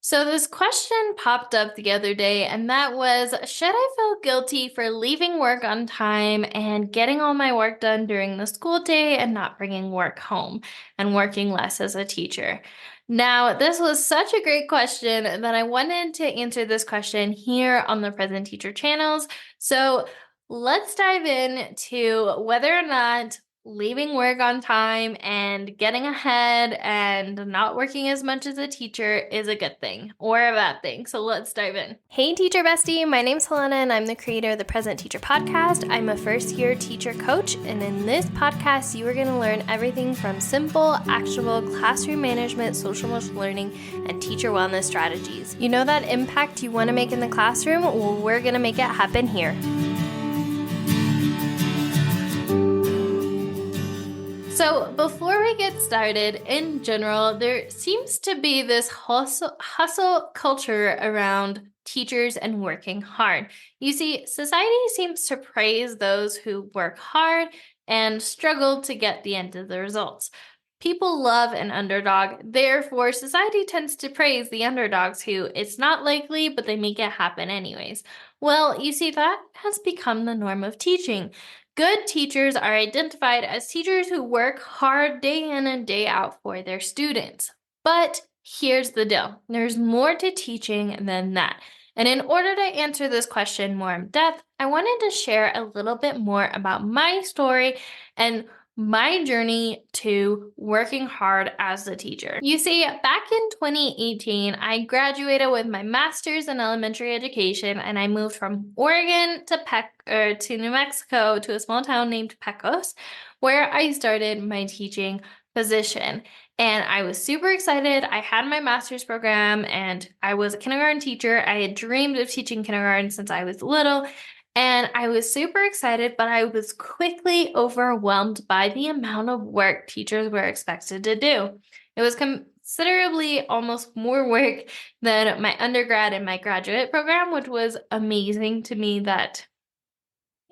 So, this question popped up the other day, and that was, should I feel guilty for leaving work on time and getting all my work done during the school day and not bringing work home and working less as a teacher? Now, this was such a great question that I wanted to answer this question here on the Present Teacher channels. So, let's dive in to whether or not leaving work on time and getting ahead and not working as much as a teacher is a good thing or a bad thing. So let's dive in. Hey, teacher bestie. My name's Helena, and I'm the creator of the Present Teacher podcast. I'm a first-year teacher coach, and in this podcast, you are going to learn everything from simple, actionable classroom management, social emotional learning, and teacher wellness strategies. You know that impact you want to make in the classroom? Well, we're going to make it happen here. So before we get started, in general, there seems to be this hustle culture around teachers and working hard. You see, society seems to praise those who work hard and struggle to get the end of the results. People love an underdog, therefore, society tends to praise the underdogs who it's not likely, but they make it happen anyways. Well, you see, that has become the norm of teaching. Good teachers are identified as teachers who work hard day in and day out for their students. But here's the deal. There's more to teaching than that. And in order to answer this question more in depth, I wanted to share a little bit more about my story and my journey to working hard as a teacher. You see, back in 2018, I graduated with my master's in elementary education, and I moved from Oregon to New Mexico to a small town named Pecos, where I started my teaching position. And I was super excited. I had my master's program and I was a kindergarten teacher. I had dreamed of teaching kindergarten since I was little. And I was super excited, but I was quickly overwhelmed by the amount of work teachers were expected to do. It was considerably almost more work than my undergrad and my graduate program, which was amazing to me that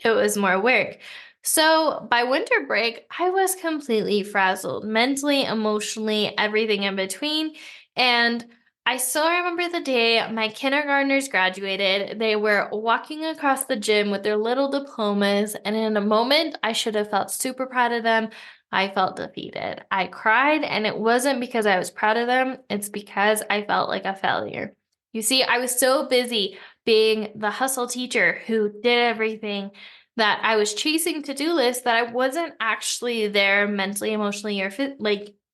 it was more work. So by winter break, I was completely frazzled, mentally, emotionally, everything in between. And I still remember the day my kindergartners graduated. They were walking across the gym with their little diplomas, and in a moment, I should have felt super proud of them. I felt defeated. I cried, and it wasn't because I was proud of them, it's because I felt like a failure. You see, I was so busy being the hustle teacher who did everything that I was chasing to-do lists that I wasn't actually there mentally, emotionally, or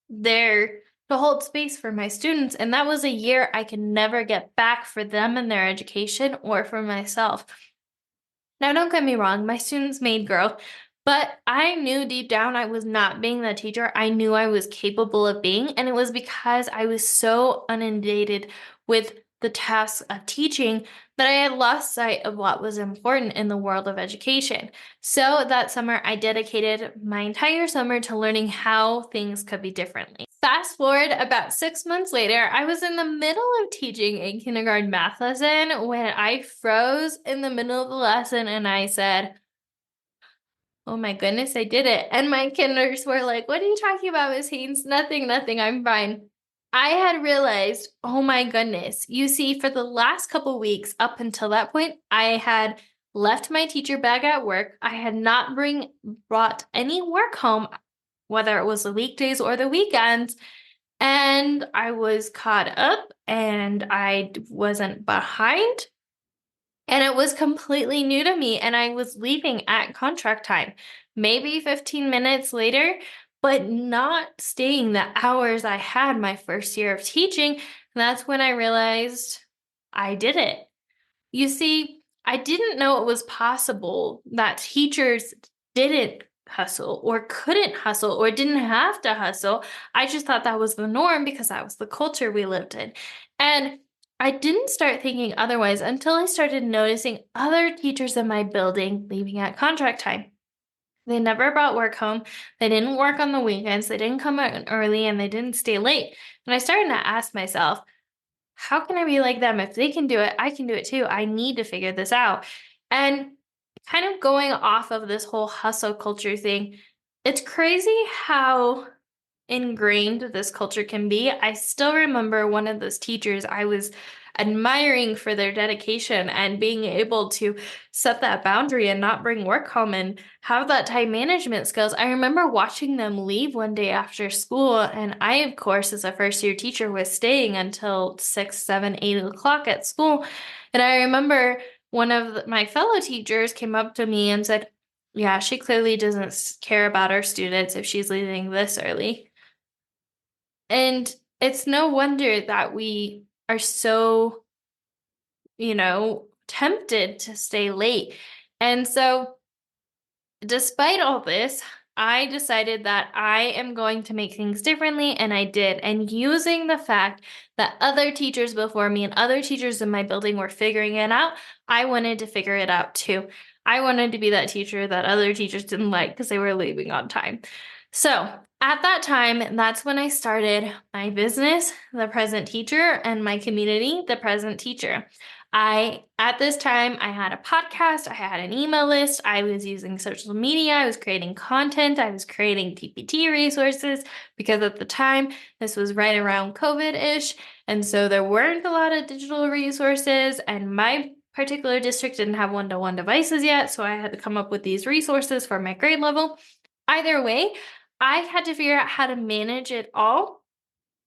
there to hold space for my students. And that was a year I could never get back for them and their education or for myself. Now, don't get me wrong, my students made growth, but I knew deep down I was not being the teacher I knew I was capable of being. And it was because I was so inundated with the tasks of teaching that I had lost sight of what was important in the world of education. So that summer, I dedicated my entire summer to learning how things could be differently. Fast forward about 6 months later, I was in the middle of teaching a kindergarten math lesson when I froze in the middle of the lesson and I said, "Oh my goodness, I did it." And my kinders were like, "What are you talking about, Miss Haynes? Nothing, nothing, I'm fine." I had realized, oh my goodness. You see, for the last couple weeks up until that point, I had left my teacher bag at work. I had not brought any work home, whether it was the weekdays or the weekends. And I was caught up and I wasn't behind. And it was completely new to me. And I was leaving at contract time, maybe 15 minutes later, but not staying the hours I had my first year of teaching. And that's when I realized I did it. You see, I didn't know it was possible that teachers didn't hustle or couldn't hustle or didn't have to hustle. I just thought that was the norm because that was the culture we lived in. And I didn't start thinking otherwise until I started noticing other teachers in my building leaving at contract time. They never brought work home. They didn't work on the weekends. They didn't come out early and they didn't stay late. And I started to ask myself, how can I be like them? If they can do it, I can do it too. I need to figure this out. And kind of going off of this whole hustle culture thing, it's crazy how ingrained this culture can be, I still remember one of those teachers I was admiring for their dedication and being able to set that boundary and not bring work home and have that time management skills. I remember watching them leave one day after school, and I, of course, as a first year teacher, was staying until 6, 7, 8 o'clock at school. And I remember one of my fellow teachers came up to me and said, "Yeah, she clearly doesn't care about our students if she's leaving this early." And it's no wonder that we are so, tempted to stay late. And so, despite all this, I decided that I am going to make things differently, and I did. And using the fact that other teachers before me and other teachers in my building were figuring it out, I wanted to figure it out too. I wanted to be that teacher that other teachers didn't like because they were leaving on time. So, at that time, that's when I started my business, The Present Teacher, and my community, The Present Teacher. At this time, I had a podcast, I had an email list, I was using social media, I was creating content, I was creating PPT resources because at the time, this was right around COVID-ish. And so there weren't a lot of digital resources, and my particular district didn't have one-to-one devices yet. So I had to come up with these resources for my grade level. Either way, I had to figure out how to manage it all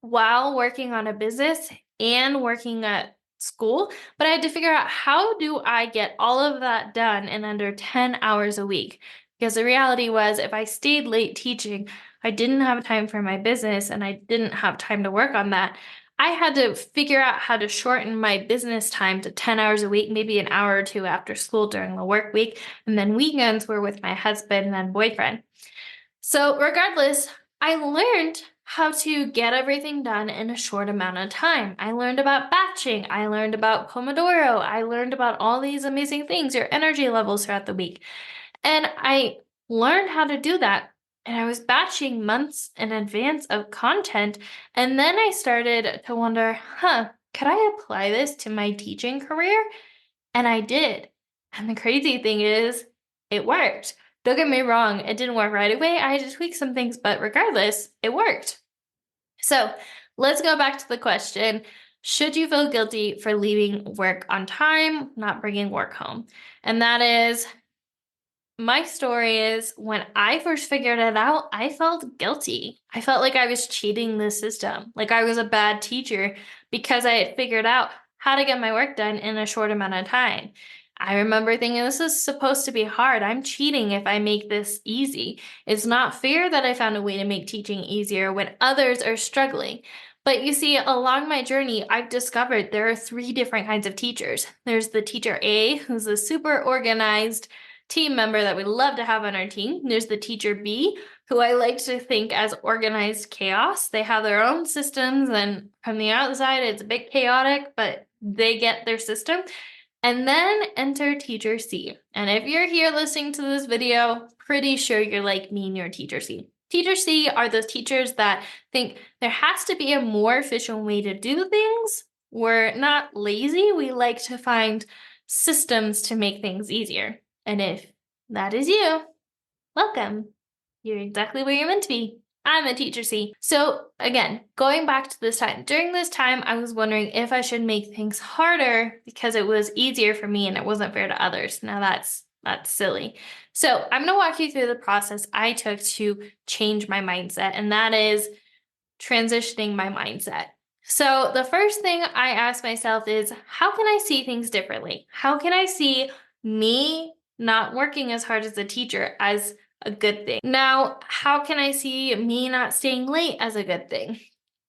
while working on a business and working at school, but I had to figure out how do I get all of that done in under 10 hours a week? Because the reality was, if I stayed late teaching, I didn't have time for my business and I didn't have time to work on that. I had to figure out how to shorten my business time to 10 hours a week, maybe an hour or two after school during the work week, and then weekends were with my husband and boyfriend. So, regardless, I learned how to get everything done in a short amount of time. I learned about batching. I learned about Pomodoro. I learned about all these amazing things, your energy levels throughout the week. And I learned how to do that. And I was batching months in advance of content. And then I started to wonder, could I apply this to my teaching career? And I did. And the crazy thing is, it worked. Don't get me wrong, it didn't work right away. I had to tweak some things, but regardless, it worked. So let's go back to the question. Should you feel guilty for leaving work on time, not bringing work home? And that is, my story is, when I first figured it out, I felt guilty. I felt like I was cheating the system, like I was a bad teacher because I had figured out how to get my work done in a short amount of time. I remember thinking, this is supposed to be hard. I'm cheating if I make this easy. It's not fair that I found a way to make teaching easier when others are struggling. But you see, along my journey, I've discovered there are three different kinds of teachers. There's the teacher A, who's a super organized team member that we love to have on our team. There's the teacher B, who I like to think as organized chaos. They have their own systems, and from the outside, it's a bit chaotic, but they get their system. And then enter teacher C. And if you're here listening to this video, pretty sure you're like me and you're teacher C. Teacher C are those teachers that think there has to be a more efficient way to do things. We're not lazy. We like to find systems to make things easier. And if that is you, welcome. You're exactly where you're meant to be. I'm a teacher C. So again, going back to this time, during this time, I was wondering if I should make things harder because it was easier for me and it wasn't fair to others. Now that's silly. So I'm going to walk you through the process I took to change my mindset, and that is transitioning my mindset. So the first thing I asked myself is, how can I see things differently? How can I see me not working as hard as a teacher as a good thing? Now, how can I see me not staying late as a good thing?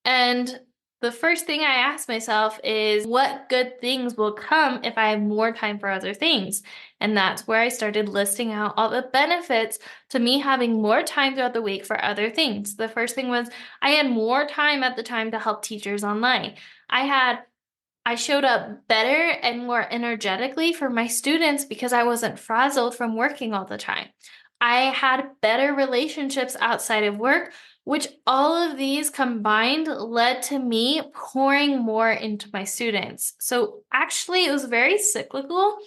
And the first thing I ask myself is, what good things will come if I have more time for other things? And that's where I started listing out all the benefits to me having more time throughout the week for other things. The first thing was, I had more time at the time to help teachers online. I showed up better and more energetically for my students because I wasn't frazzled from working all the time. I had better relationships outside of work, which all of these combined led to me pouring more into my students. So actually, it was very cyclical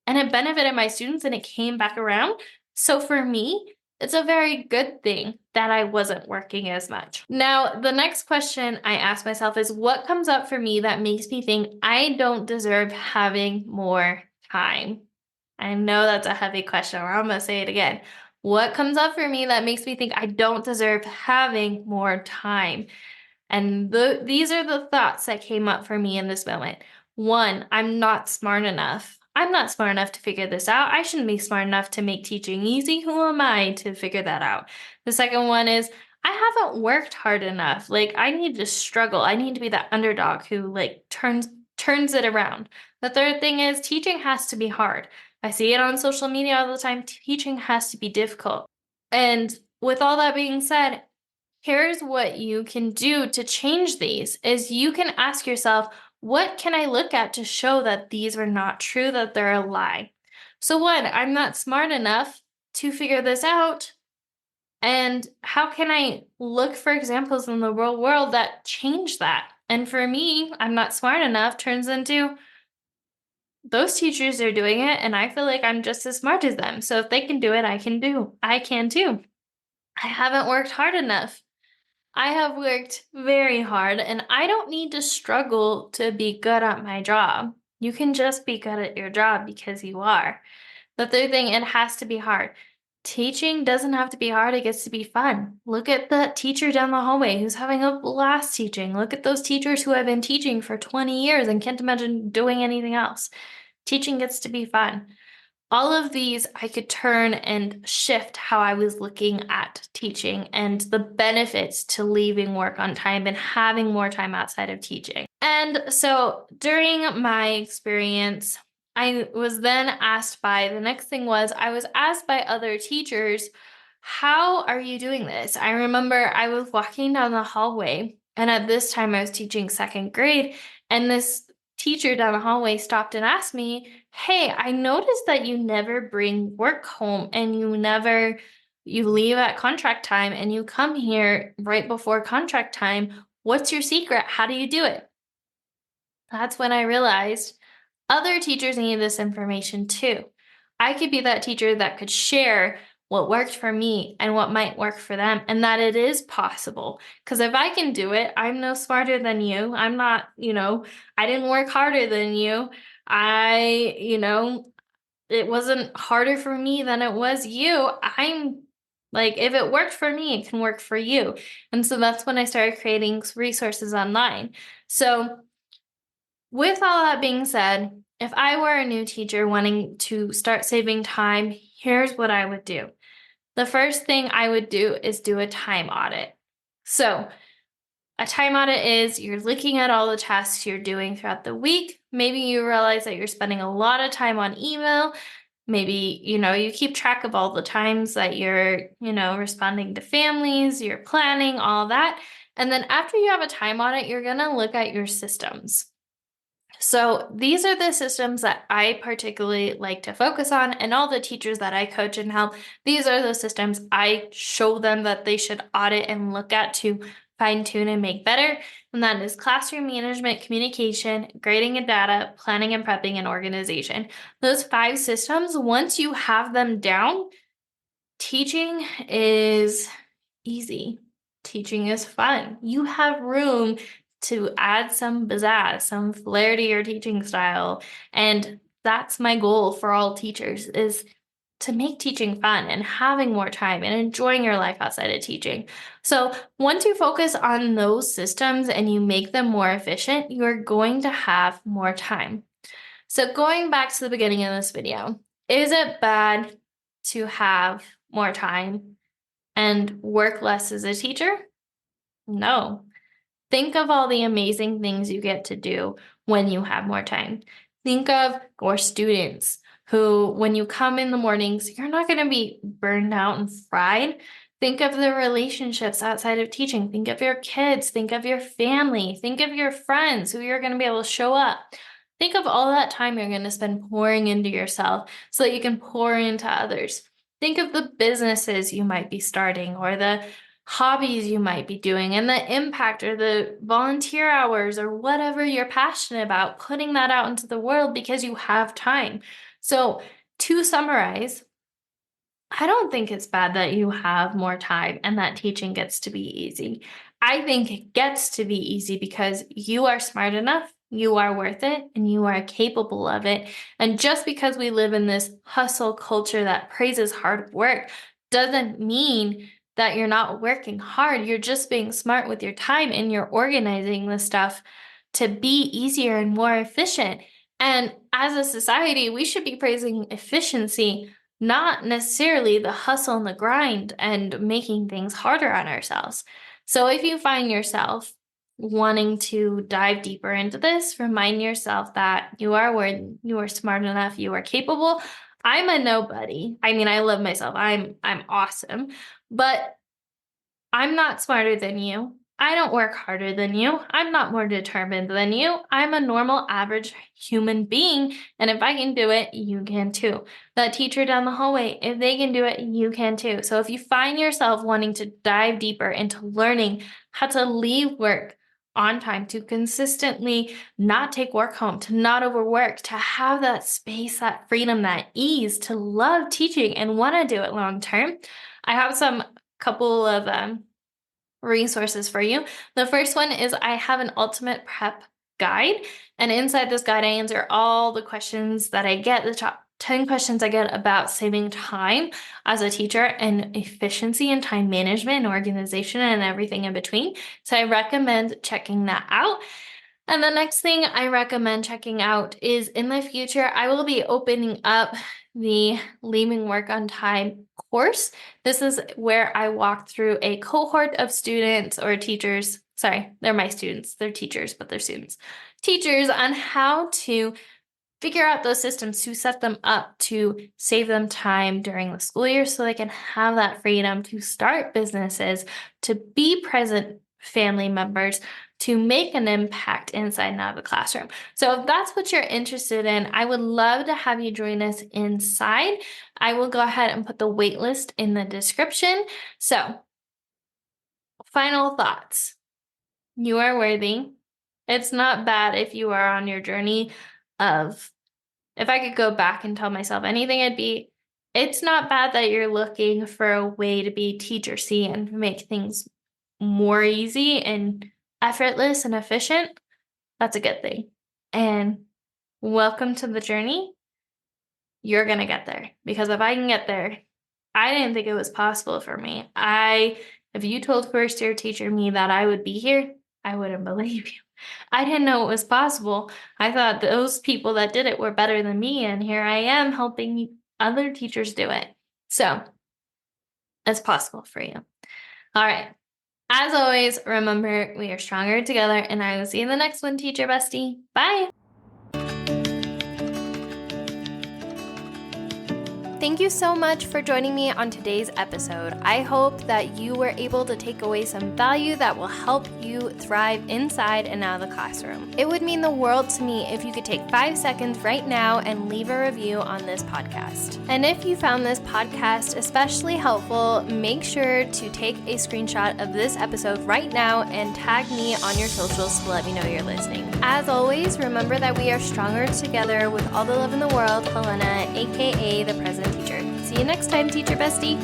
and it benefited my students and it came back around. So for me, it's a very good thing that I wasn't working as much. Now, the next question I ask myself is what comes up for me that makes me think I don't deserve having more time? I know that's a heavy question, or I'm going to say it again. What comes up for me that makes me think I don't deserve having more time? And these are the thoughts that came up for me in this moment. One, I'm not smart enough. I'm not smart enough to figure this out. I shouldn't be smart enough to make teaching easy. Who am I to figure that out? The second one is I haven't worked hard enough. Like I need to struggle. I need to be that underdog who like turns it around. The third thing is teaching has to be hard. I see it on social media all the time. Teaching has to be difficult. And with all that being said, here's what you can do to change these is you can ask yourself, what can I look at to show that these are not true, that they're a lie? So one, I'm not smart enough to figure this out. And how can I look for examples in the real world that change that? And for me, I'm not smart enough turns into those teachers are doing it and I feel like I'm just as smart as them. So if they can do it, I can too. I haven't worked hard enough. I have worked very hard and I don't need to struggle to be good at my job. You can just be good at your job because you are. The third thing, it has to be hard. Teaching doesn't have to be hard, it gets to be fun. Look at the teacher down the hallway who's having a blast teaching. Look at those teachers who have been teaching for 20 years and can't imagine doing anything else. Teaching gets to be fun. All of these, I could turn and shift how I was looking at teaching and the benefits to leaving work on time and having more time outside of teaching. And so during my experience, I was then asked by the next thing was I was asked by other teachers, how are you doing this? I remember I was walking down the hallway, and at this time I was teaching second grade, and this teacher down the hallway stopped and asked me, hey, I noticed that you never bring work home and you leave at contract time and you come here right before contract time. What's your secret? How do you do it? That's when I realized other teachers need this information too. I could be that teacher that could share what worked for me and what might work for them, and that it is possible. Because if I can do it, I'm no smarter than you. I'm not, I didn't work harder than you. It wasn't harder for me than it was you. I'm like, if it worked for me, it can work for you. And so that's when I started creating resources online. So, with all that being said, if I were a new teacher wanting to start saving time, here's what I would do. The first thing I would do is do a time audit. So, a time audit is you're looking at all the tasks you're doing throughout the week. Maybe you realize that you're spending a lot of time on email. Maybe, you keep track of all the times that you're, responding to families, you're planning, all that. And then after you have a time audit, you're going to look at your systems. So these are the systems that I particularly like to focus on, and all the teachers that I coach and help, these are the systems I show them that they should audit and look at to fine tune and make better. And that is classroom management, communication, grading and data, planning and prepping, and organization. Those 5 systems, once you have them down, teaching is easy. Teaching is fun. You have room to add some pizzazz, some flair to your teaching style. And that's my goal for all teachers is to make teaching fun and having more time and enjoying your life outside of teaching. So once you focus on those systems and you make them more efficient, you're going to have more time. So going back to the beginning of this video, is it bad to have more time and work less as a teacher? No. Think of all the amazing things you get to do when you have more time. Think of your students who, when you come in the mornings, you're not going to be burned out and fried. Think of the relationships outside of teaching. Think of your kids. Think of your family. Think of your friends who you're going to be able to show up. Think of all that time you're going to spend pouring into yourself so that you can pour into others. Think of the businesses you might be starting or the hobbies you might be doing and the impact or the volunteer hours or whatever you're passionate about, putting that out into the world because you have time. So, to summarize, I don't think it's bad that you have more time and that teaching gets to be easy. I think it gets to be easy because you are smart enough, you are worth it, and you are capable of it. And just because we live in this hustle culture that praises hard work doesn't mean that you're not working hard. You're just being smart with your time and you're organizing the stuff to be easier and more efficient. And as a society, we should be praising efficiency, not necessarily the hustle and the grind and making things harder on ourselves. So if you find yourself wanting to dive deeper into this, remind yourself that you are worthy, you are smart enough, you are capable. I'm a nobody. I mean, I love myself. I'm awesome. But I'm not smarter than you. I don't work harder than you. I'm not more determined than you. I'm a normal, average human being. And if I can do it, you can too. That teacher down the hallway, if they can do it, you can too. So if you find yourself wanting to dive deeper into learning how to leave work on time, to consistently not take work home, to not overwork, to have that space, that freedom, that ease, to love teaching and want to do it long term, I have some couple of resources for you. The first one is I have an ultimate prep guide, and inside this guide, I answer all the questions that I get, the top 10 questions I get about saving time as a teacher and efficiency and time management and organization and everything in between. So I recommend checking that out. And the next thing I recommend checking out is in the future, I will be opening up the Leaving Work on Time course. This is where I walk through a cohort of students or teachers. Sorry, they're my students. They're teachers, but they're students. Teachers on how to figure out those systems to set them up to save them time during the school year so they can have that freedom to start businesses, to be present family members, to make an impact inside and out of the classroom. So if that's what you're interested in, I would love to have you join us inside. I will go ahead and put the wait list in the description. So, final thoughts. You are worthy. It's not bad if you are on your journey of, if I could go back and tell myself anything, it'd be, it's not bad that you're looking for a way to be teacher C and make things more easy and effortless and efficient. That's a good thing. And welcome to the journey. You're going to get there, because if I can get there, I didn't think it was possible for me. If you told first year teacher me that I would be here, I wouldn't believe you. I didn't know it was possible. I thought those people that did it were better than me, and here I am helping other teachers do it. So it's possible for you. All right. As always, remember, we are stronger together, and I will see you in the next one, teacher bestie. Bye. Thank you so much for joining me on today's episode. I hope that you were able to take away some value that will help you thrive inside and out of the classroom. It would mean the world to me if you could take 5 seconds right now and leave a review on this podcast. And if you found this podcast especially helpful, make sure to take a screenshot of this episode right now and tag me on your socials to let me know you're listening. As always, remember that we are stronger together with all the love in the world. Helena, aka the President Teacher. See you next time, teacher bestie.